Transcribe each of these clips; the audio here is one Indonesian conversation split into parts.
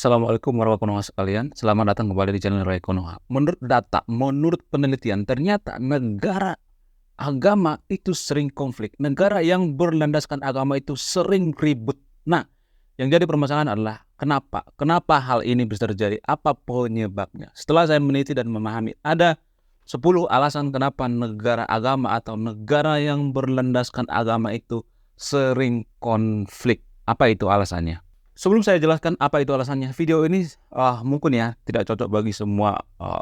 Assalamualaikum warahmatullahi wabarakatuh sekalian. Selamat datang kembali di channel Ray Konoha. Menurut penelitian, ternyata negara agama itu sering konflik. Negara yang berlandaskan agama itu sering ribut. Nah, yang jadi permasalahan adalah kenapa? Kenapa hal ini bisa terjadi? Apa penyebabnya? Setelah saya meneliti dan memahami, ada 10 alasan kenapa negara agama atau negara yang berlandaskan agama itu sering konflik. Apa itu alasannya? Sebelum saya jelaskan apa itu alasannya, video ini mungkin ya tidak cocok bagi semua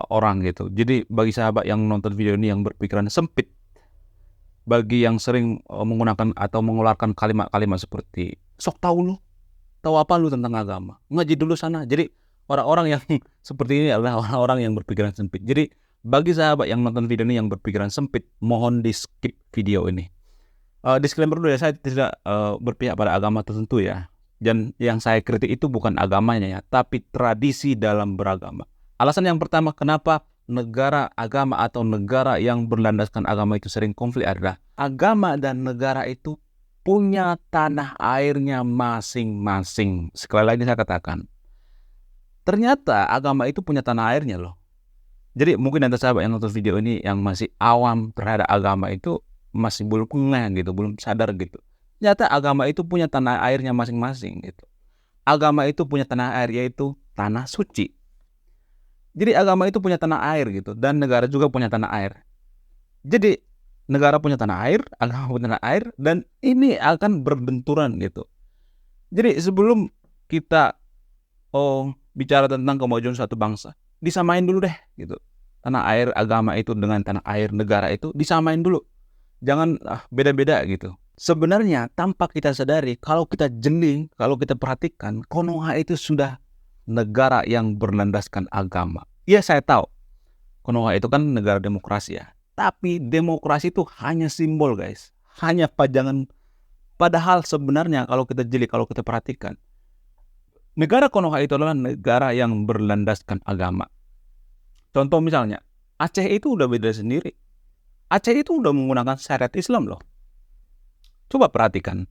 orang gitu. Jadi bagi sahabat yang nonton video ini yang berpikiran sempit, bagi yang sering menggunakan atau mengeluarkan kalimat-kalimat seperti sok tahu apa lu tentang agama, ngaji dulu sana. Jadi orang-orang yang seperti ini adalah orang-orang yang berpikiran sempit. Jadi bagi sahabat yang nonton video ini yang berpikiran sempit, mohon di skip video ini. Disclaimer dulu ya, saya tidak berpihak pada agama tertentu ya. Dan yang saya kritik itu bukan agamanya ya, tapi tradisi dalam beragama. Alasan yang pertama kenapa negara agama atau negara yang berlandaskan agama itu sering konflik adalah agama dan negara itu punya tanah airnya masing-masing. Sekali lagi saya katakan, ternyata agama itu punya tanah airnya loh. Jadi mungkin ada sahabat yang nonton video ini yang masih awam terhadap agama itu masih belum ngeh gitu, belum sadar gitu. Ternyata agama itu punya tanah airnya masing-masing gitu. Agama itu punya tanah air, yaitu tanah suci. Jadi agama itu punya tanah air gitu, dan negara juga punya tanah air. Jadi negara punya tanah air, agama punya tanah air, dan ini akan berbenturan gitu. Jadi sebelum kita bicara tentang kemajuan suatu bangsa, disamain dulu deh gitu. Tanah air agama itu dengan tanah air negara itu disamain dulu. Jangan beda-beda gitu. Sebenarnya tanpa kita sadari, kalau kita jeli, kalau kita perhatikan, Konoha itu sudah negara yang berlandaskan agama. Ya saya tahu, Konoha itu kan negara demokrasi ya. Tapi demokrasi itu hanya simbol guys. Hanya pajangan. Padahal sebenarnya kalau kita jeli, kalau kita perhatikan, negara Konoha itu adalah negara yang berlandaskan agama. Contoh misalnya, Aceh itu udah beda sendiri. Aceh itu udah menggunakan syariat Islam loh. Coba perhatikan.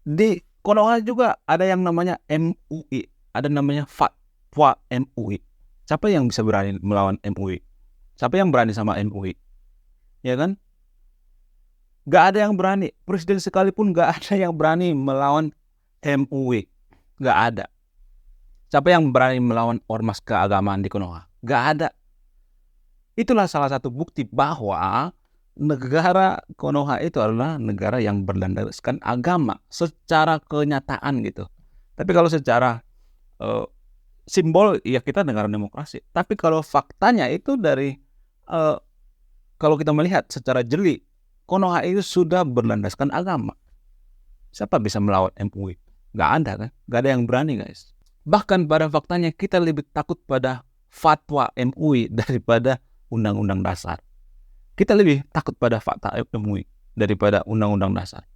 Di Konoha juga ada yang namanya MUI. Ada namanya fatwa MUI. Siapa yang bisa berani melawan MUI? Siapa yang berani sama MUI? Ya kan? Gak ada yang berani. Presiden sekalipun gak ada yang berani melawan MUI. Gak ada. Siapa yang berani melawan ormas keagamaan di Konoha? Gak ada. Itulah salah satu bukti bahwa negara Konoha itu adalah negara yang berlandaskan agama secara kenyataan gitu. Tapi kalau secara simbol ya kita negara demokrasi. Tapi kalau faktanya itu dari kalau kita melihat secara jeli, Konoha itu sudah berlandaskan agama. Siapa bisa melawan MUI? Gak ada kan? Gak ada yang berani guys. Bahkan pada faktanya kita lebih takut pada fatwa MUI daripada undang-undang dasar. Kita lebih takut pada fakta MUI daripada undang-undang dasar.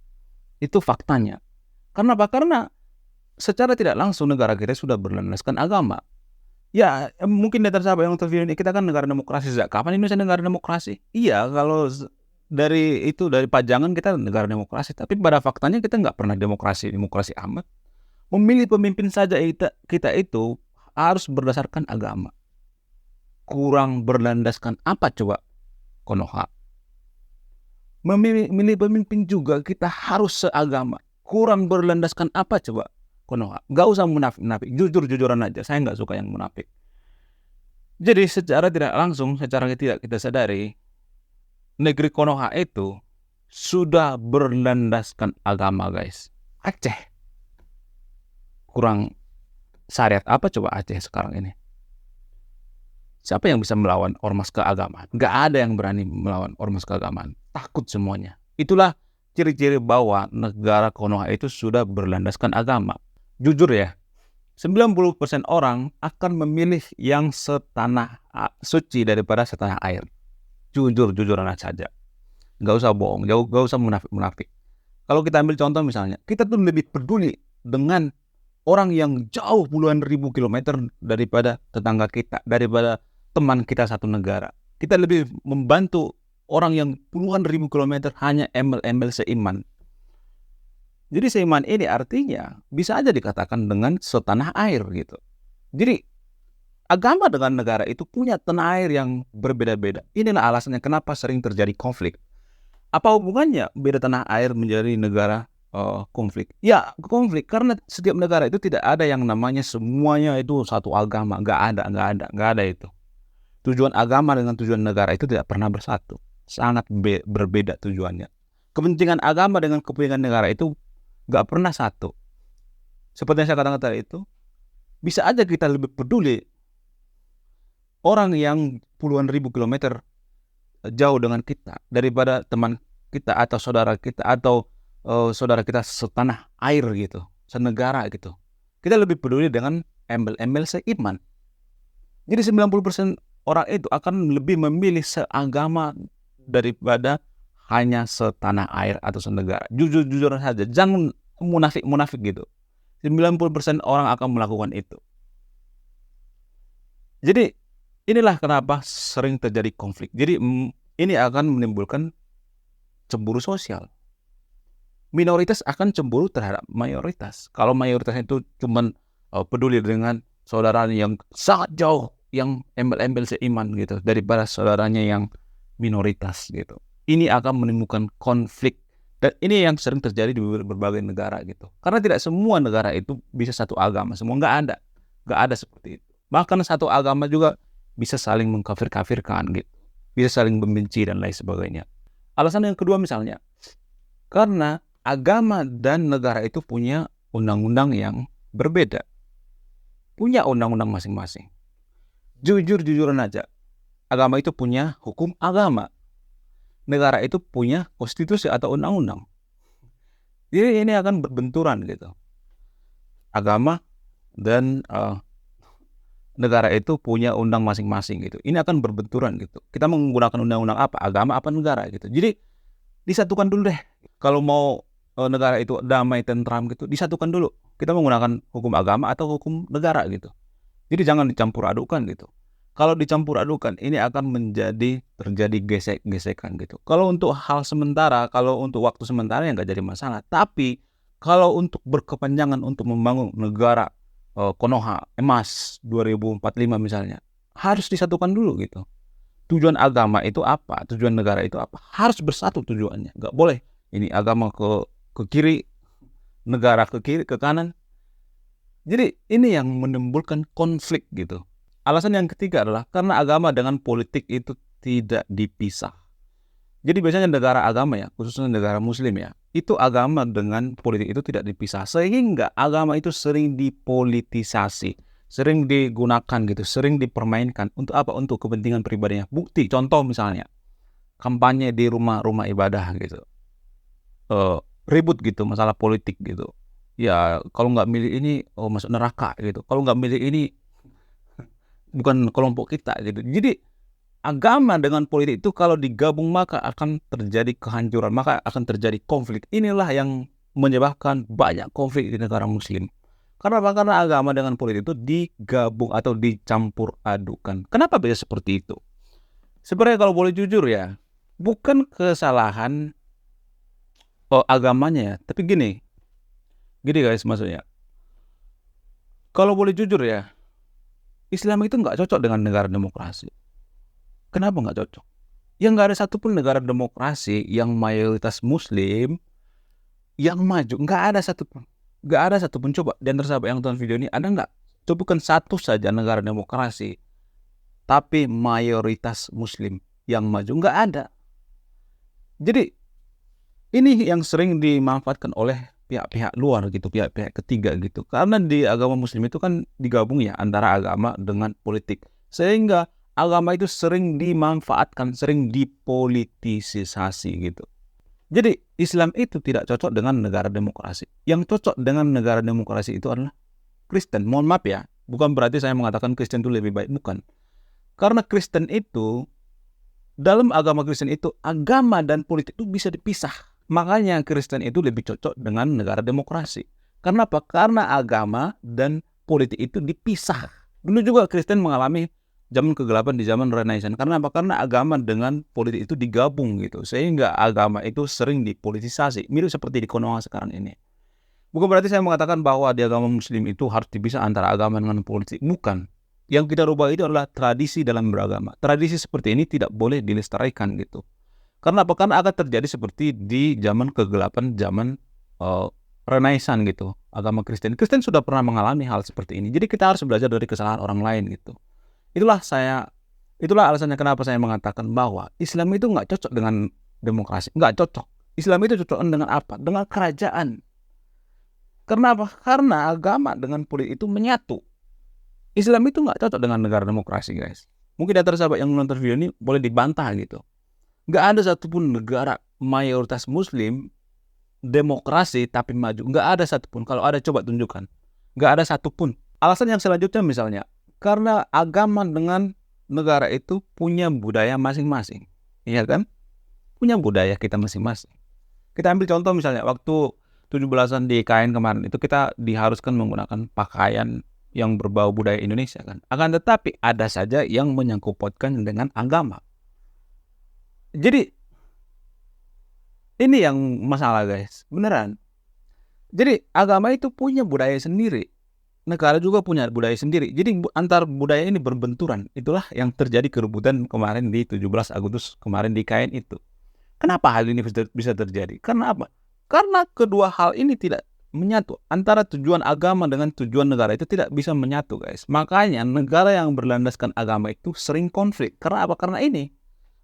Itu faktanya. Karena apa? Karena secara tidak langsung negara kita sudah berlandaskan agama. Ya mungkin dari sahabat yang nonton video ini, kita kan negara demokrasi. Kapan Indonesia negara demokrasi? Iya, kalau dari pajangan kita negara demokrasi. Tapi pada faktanya kita nggak pernah demokrasi amat. Memilih pemimpin saja kita itu harus berdasarkan agama. Kurang berlandaskan apa coba Konoha? Memilih pemimpin juga kita harus seagama. Kurang berlandaskan apa coba Konoha? Gak usah munafik. Jujur-jujuran aja. Saya gak suka yang munafik. Jadi secara tidak langsung, secara tidak kita sadari, negeri Konoha itu sudah berlandaskan agama guys. Aceh kurang syariat apa coba Aceh sekarang ini? Siapa yang bisa melawan ormas keagamaan? Gak ada yang berani melawan ormas keagamaan. Takut semuanya. Itulah ciri-ciri bahwa negara Konoha itu sudah berlandaskan agama. Jujur ya, 90% orang akan memilih yang setanah suci daripada setanah air. Jujuran saja. Gak usah bohong, gak usah munafik. Kalau kita ambil contoh misalnya, kita tuh lebih peduli dengan orang yang jauh puluhan ribu kilometer daripada tetangga kita, daripada teman kita satu negara. Kita lebih membantu orang yang puluhan ribu kilometer hanya embel-embel seiman. Jadi seiman ini artinya bisa aja dikatakan dengan setanah air gitu. Jadi agama dengan negara itu punya tanah air yang berbeda-beda. Inilah alasannya kenapa sering terjadi konflik. Apa hubungannya beda tanah air menjadi negara konflik? Ya konflik karena setiap negara itu tidak ada yang namanya semuanya itu satu agama. Nggak ada itu. Tujuan agama dengan tujuan negara itu tidak pernah bersatu. Sangat berbeda tujuannya. Kepentingan agama dengan kepentingan negara itu nggak pernah satu. Seperti yang saya katakan tadi itu, bisa aja kita lebih peduli orang yang puluhan ribu kilometer jauh dengan kita daripada teman kita atau saudara kita atau saudara kita setanah air gitu, senegara gitu. Kita lebih peduli dengan embel-embel seiman. Jadi 90% orang itu akan lebih memilih seagama daripada hanya setanah air atau senegara. Jujur saja, jangan munafik gitu. 90% orang akan melakukan itu. Jadi inilah kenapa sering terjadi konflik. Jadi ini akan menimbulkan cemburu sosial. Minoritas akan cemburu terhadap mayoritas. Kalau mayoritas itu cuma peduli dengan saudaranya yang sangat jauh, yang embel-embel seiman gitu, daripada saudaranya yang minoritas gitu. Ini akan menimbulkan konflik. Dan ini yang sering terjadi di berbagai negara gitu. Karena tidak semua negara itu bisa satu agama. Semua nggak ada seperti itu. Bahkan satu agama juga bisa saling mengkafir-kafirkan gitu. Bisa saling membenci dan lain sebagainya. Alasan yang kedua misalnya, karena agama dan negara itu punya undang-undang yang berbeda. Punya undang-undang masing-masing. Jujur-jujuran aja, agama itu punya hukum agama. Negara itu punya konstitusi atau undang-undang. Jadi ini akan berbenturan gitu. Agama dan negara itu punya undang masing-masing gitu. Ini akan berbenturan gitu. Kita menggunakan undang-undang apa? Agama apa negara gitu. Jadi disatukan dulu deh. Kalau mau negara itu damai, tentram gitu, disatukan dulu. Kita menggunakan hukum agama atau hukum negara gitu. Jadi jangan dicampur adukan gitu. Kalau dicampur adukan, ini akan terjadi gesek-gesekan gitu. Kalau untuk hal sementara, kalau untuk waktu sementara ya nggak jadi masalah. Tapi kalau untuk berkepanjangan untuk membangun negara Konoha emas 2045 misalnya, harus disatukan dulu gitu. Tujuan agama itu apa? Tujuan negara itu apa? Harus bersatu tujuannya. Nggak boleh ini agama ke kiri, negara ke kiri, ke kanan. Jadi ini yang menimbulkan konflik gitu. Alasan yang ketiga adalah karena agama dengan politik itu tidak dipisah. Jadi biasanya negara agama ya, khususnya negara muslim ya, itu agama dengan politik itu tidak dipisah. Sehingga agama itu sering dipolitisasi, sering digunakan gitu, sering dipermainkan. Untuk apa? Untuk kepentingan pribadinya. Bukti, contoh misalnya, kampanye di rumah-rumah ibadah gitu. Ribut gitu, masalah politik gitu. Ya kalau nggak milih ini, masuk neraka gitu. Kalau nggak milih ini, bukan kelompok kita gitu. Jadi agama dengan politik itu kalau digabung maka akan terjadi kehancuran, maka akan terjadi konflik. Inilah yang menyebabkan banyak konflik di negara muslim. Karena apa? Karena agama dengan politik itu digabung atau dicampur adukan. Kenapa bisa seperti itu? Sebenarnya kalau boleh jujur ya, bukan kesalahan agamanya ya, tapi gini guys maksudnya. Kalau boleh jujur ya, Islam itu nggak cocok dengan negara demokrasi. Kenapa nggak cocok? Ya nggak ada satupun negara demokrasi yang mayoritas muslim yang maju. Nggak ada satupun. Nggak ada satupun. Coba di antara sahabat yang nonton video ini, ada nggak? Coba satu saja negara demokrasi tapi mayoritas muslim yang maju. Nggak ada. Jadi ini yang sering dimanfaatkan oleh pihak-pihak luar gitu, pihak-pihak ketiga gitu. Karena di agama muslim itu kan digabung ya antara agama dengan politik. Sehingga agama itu sering dimanfaatkan, sering dipolitisasi gitu. Jadi Islam itu tidak cocok dengan negara demokrasi. Yang cocok dengan negara demokrasi itu adalah Kristen. Mohon maaf ya, bukan berarti saya mengatakan Kristen itu lebih baik, bukan. Karena Kristen itu, dalam agama Kristen itu, agama dan politik itu bisa dipisah. Makanya Kristen itu lebih cocok dengan negara demokrasi. Karena apa? Karena agama dan politik itu dipisah. Dulu juga Kristen mengalami zaman kegelapan di zaman Renaissance. Karena apa? Karena agama dengan politik itu digabung gitu. Sehingga agama itu sering dipolitisasi. Mirip seperti di Konoha sekarang ini. Bukan berarti saya mengatakan bahwa di agama Muslim itu harus dipisah antara agama dengan politik. Bukan. Yang kita rubah itu adalah tradisi dalam beragama. Tradisi seperti ini tidak boleh dilestarikan gitu. Karena apa? Karena akan terjadi seperti di zaman kegelapan, zaman Renaissance gitu. Agama Kristen. Kristen sudah pernah mengalami hal seperti ini. Jadi kita harus belajar dari kesalahan orang lain gitu. Itulah alasannya kenapa saya mengatakan bahwa Islam itu nggak cocok dengan demokrasi. Nggak cocok. Islam itu cocok dengan apa? Dengan kerajaan. Karena apa? Karena agama dengan politik itu menyatu. Islam itu nggak cocok dengan negara demokrasi, guys. Mungkin ada sahabat yang nonton video ini boleh dibantah gitu. Nggak ada satupun negara mayoritas Muslim demokrasi tapi maju. Nggak ada satupun. Kalau ada coba tunjukkan. Nggak ada satupun. Alasan yang selanjutnya misalnya, karena agama dengan negara itu punya budaya masing-masing. Iya kan? Punya budaya kita masing-masing. Kita ambil contoh misalnya, waktu 17-an di IKN kemarin, itu kita diharuskan menggunakan pakaian yang berbau budaya Indonesia kan. Akan tetapi ada saja yang menyangkut pautkan dengan agama. Jadi ini yang masalah, guys. Beneran. Jadi agama itu punya budaya sendiri. Negara juga punya budaya sendiri. Jadi antar budaya ini berbenturan. Itulah yang terjadi kerebutan kemarin di 17 Agustus kemarin di IKN itu. Kenapa hal ini bisa terjadi? Karena apa? Karena kedua hal ini tidak menyatu. Antara tujuan agama dengan tujuan negara itu tidak bisa menyatu, guys. Makanya negara yang berlandaskan agama itu sering konflik. Karena apa? Karena ini.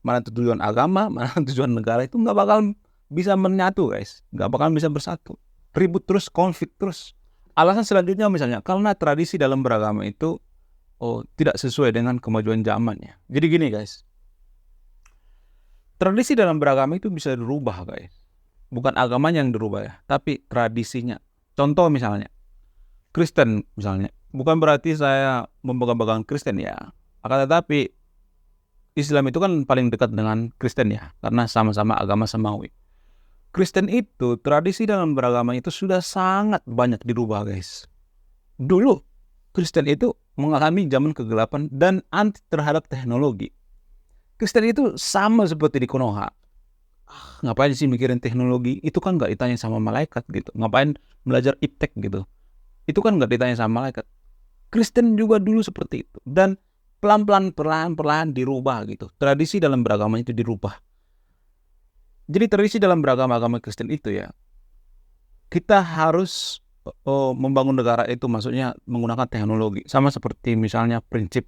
Mana tujuan agama, mana tujuan negara itu nggak bakal bisa menyatu, guys. Nggak bakal bisa bersatu. Ribut terus, konflik terus. Alasan selanjutnya misalnya, karena tradisi dalam beragama itu tidak sesuai dengan kemajuan zamannya. Jadi gini, guys. Tradisi dalam beragama itu bisa dirubah, guys. Bukan agamanya yang dirubah ya, tapi tradisinya. Contoh misalnya, Kristen misalnya. Bukan berarti saya memegang Kristen ya. Akan tetapi, Islam itu kan paling dekat dengan Kristen ya. Karena sama-sama agama samawi. Kristen itu, tradisi dalam beragama itu sudah sangat banyak dirubah, guys. Dulu, Kristen itu mengalami zaman kegelapan dan anti terhadap teknologi. Kristen itu sama seperti di Konoha. Ngapain sih mikirin teknologi? Itu kan nggak ditanya sama malaikat gitu. Ngapain belajar iptek gitu? Itu kan nggak ditanya sama malaikat. Kristen juga dulu seperti itu. Dan pelan-pelan, perlahan-perlahan dirubah gitu. Tradisi dalam beragama itu dirubah. Jadi tradisi dalam beragama Kristen itu ya, kita harus membangun negara itu maksudnya menggunakan teknologi. Sama seperti misalnya prinsip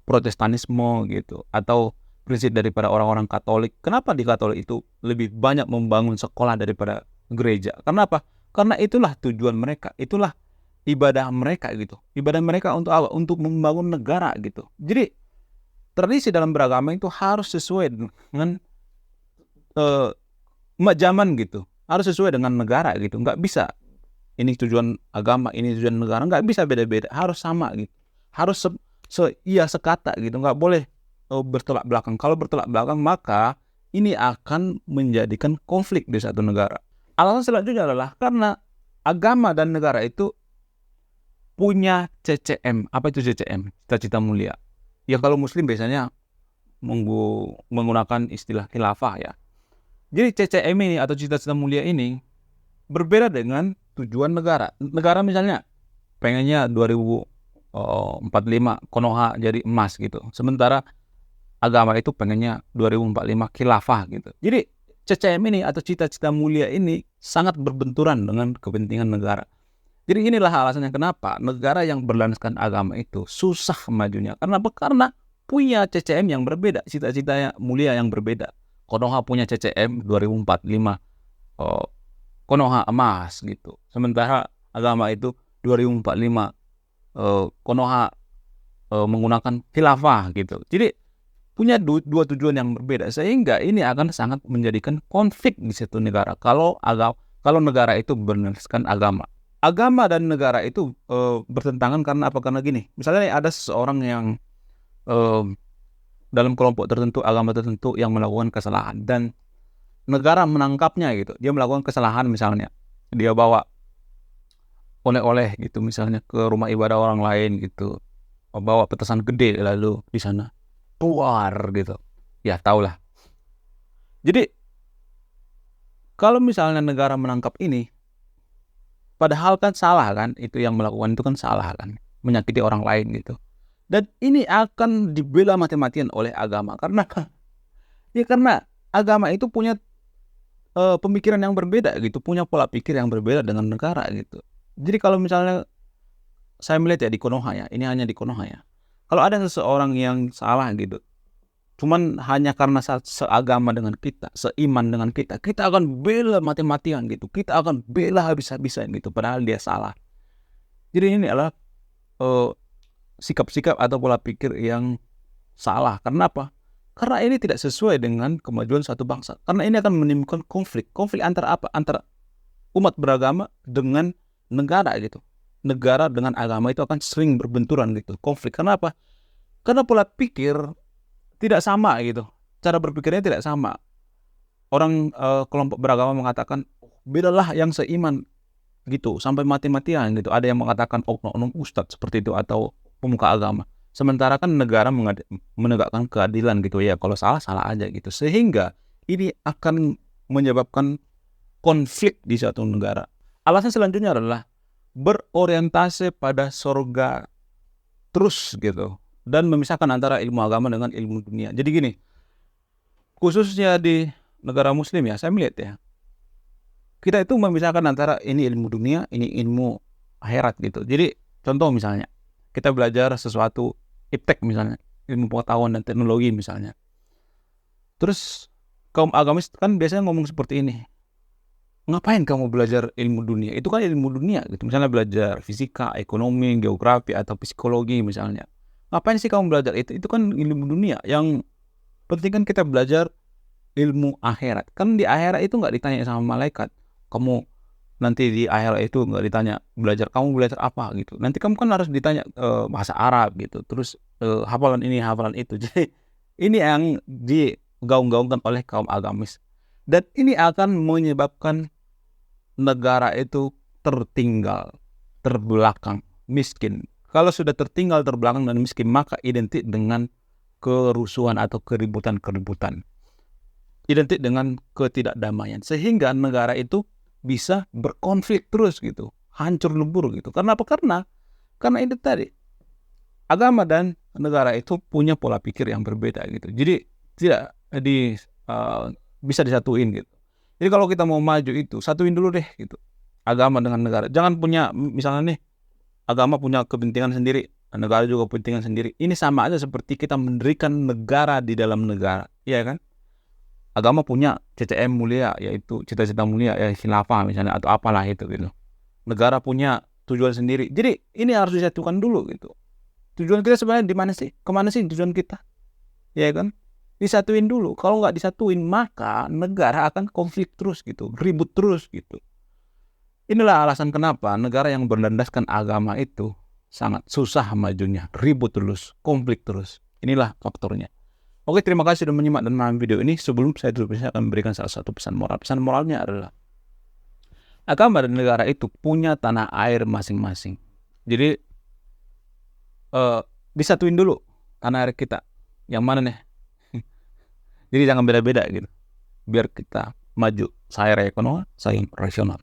Protestanisme gitu, atau prinsip daripada orang-orang Katolik. Kenapa di Katolik itu lebih banyak membangun sekolah daripada gereja? Karena apa? Karena itulah tujuan mereka, itulah ibadah mereka gitu. Ibadah mereka untuk apa? Untuk membangun negara gitu. Jadi tradisi dalam beragama itu harus sesuai dengan zaman gitu, harus sesuai dengan negara gitu. Nggak bisa ini tujuan agama, ini tujuan negara, nggak bisa beda-beda, harus sama gitu, harus sekata gitu, nggak boleh bertolak belakang. Kalau bertolak belakang maka ini akan menjadikan konflik di satu negara. Alasan selanjutnya adalah karena agama dan negara itu punya CCM. Apa itu CCM? Cita-cita mulia. Ya kalau Muslim biasanya menggunakan istilah khilafah ya. Jadi CCM ini atau cita-cita mulia ini berbeda dengan tujuan negara. Negara misalnya pengennya 2045 Konoha jadi emas gitu. Sementara agama itu pengennya 2045 khilafah gitu. Jadi CCM ini atau cita-cita mulia ini sangat berbenturan dengan kepentingan negara. Jadi inilah alasannya kenapa negara yang berlandaskan agama itu susah majunya. Karena punya CCM yang berbeda, cita-cita mulia yang berbeda. Konoha punya CCM 2045 Konoha emas gitu. Sementara agama itu 2045 Konoha menggunakan khilafah gitu. Jadi punya dua tujuan yang berbeda, sehingga ini akan sangat menjadikan konflik di satu negara kalau negara itu berdasarkan agama. Agama dan negara itu bertentangan karena apa? Karena gini, misalnya ada seseorang yang dalam kelompok tertentu, agama tertentu yang melakukan kesalahan dan negara menangkapnya gitu. Dia melakukan kesalahan misalnya, dia bawa oleh-oleh gitu misalnya ke rumah ibadah orang lain gitu, bawa petasan gede lalu di sana keluar gitu. Ya tahulah. Jadi kalau misalnya negara menangkap ini, Padahal kan salah kan, itu yang melakukan itu kan salah kan, menyakiti orang lain gitu. Dan ini akan dibela mati-matian oleh agama. Karena ya karena agama itu punya pemikiran yang berbeda gitu, punya pola pikir yang berbeda dengan negara gitu. Jadi kalau misalnya saya melihat ya di Konoha ya, ini hanya di Konoha ya. Kalau ada seseorang yang salah gitu, cuman hanya karena seagama dengan kita, seiman dengan kita, kita akan bela mati-matian gitu. Kita akan bela habis-habisan gitu, padahal dia salah. Jadi ini adalah sikap-sikap atau pola pikir yang salah. Karena apa? Karena ini tidak sesuai dengan kemajuan suatu bangsa. Karena ini akan menimbulkan konflik. Konflik antara apa? Antara umat beragama dengan negara gitu. Negara dengan agama itu akan sering berbenturan gitu. Konflik. Karena apa? Karena pola pikir tidak sama gitu. Cara berpikirnya tidak sama. Orang kelompok beragama mengatakan, bedalah yang seiman gitu. Sampai mati-matian gitu. Ada yang mengatakan oknum ustadz seperti itu atau pemuka agama. Sementara kan negara menegakkan keadilan gitu ya. Kalau salah, salah aja gitu. Sehingga ini akan menyebabkan konflik di suatu negara. Alasan selanjutnya adalah berorientasi pada surga terus gitu. Dan memisahkan antara ilmu agama dengan ilmu dunia. Jadi gini, khususnya di negara muslim ya, saya melihat ya. Kita itu memisahkan antara ini ilmu dunia, ini ilmu akhirat gitu. Jadi contoh misalnya, kita belajar sesuatu iptek misalnya, ilmu pengetahuan dan teknologi misalnya. Terus kaum agamis kan biasanya ngomong seperti ini, ngapain kamu belajar ilmu dunia? Itu kan ilmu dunia gitu. Misalnya belajar fisika, ekonomi, geografi atau psikologi misalnya. Ngapain sih kamu belajar itu? Itu kan ilmu dunia. Yang penting kan kita belajar ilmu akhirat. Kan di akhirat itu nggak ditanya sama malaikat. Kamu nanti di akhirat itu nggak ditanya kamu belajar apa gitu. Nanti kamu kan harus ditanya bahasa Arab gitu. Terus hafalan ini, hafalan itu. Jadi ini yang digaung-gaungkan oleh kaum agamis. Dan ini akan menyebabkan negara itu tertinggal, terbelakang, miskin. Kalau sudah tertinggal, terbelakang dan miskin, maka identik dengan kerusuhan atau keributan-keributan. Identik dengan ketidakdamaian. Sehingga negara itu bisa berkonflik terus gitu, hancur lebur gitu. Karena apa? Karena itu tadi, agama dan negara itu punya pola pikir yang berbeda gitu. Jadi tidak bisa disatuin gitu. Jadi kalau kita mau maju itu, satuin dulu deh gitu, agama dengan negara. Jangan punya, misalnya nih, agama punya kepentingan sendiri, negara juga kepentingan sendiri. Ini sama aja seperti kita mendirikan negara di dalam negara, ya kan? Agama punya CCM mulia, yaitu cita-cita mulia, ya khilafah misalnya, atau apalah itu gitu. Negara punya tujuan sendiri. Jadi ini harus disatukan dulu gitu. Tujuan kita sebenarnya di mana sih? Kemana sih tujuan kita? Ya kan? Disatuin dulu. Kalau nggak disatuin, maka negara akan konflik terus gitu, ribut terus gitu. Inilah alasan kenapa negara yang berlandaskan agama itu sangat susah majunya, ribut terus, konflik terus. Inilah faktornya. Oke, terima kasih sudah menyimak dan memahami video ini. Sebelum saya tutup, saya akan memberikan salah satu pesan moral. Pesan moralnya adalah, agama dan negara itu punya tanah air masing-masing. Jadi disatuin dulu tanah air kita. Yang mana nih? Jadi jangan beda-beda gitu. Biar kita maju. Saya Ray Konoha, saya rasional.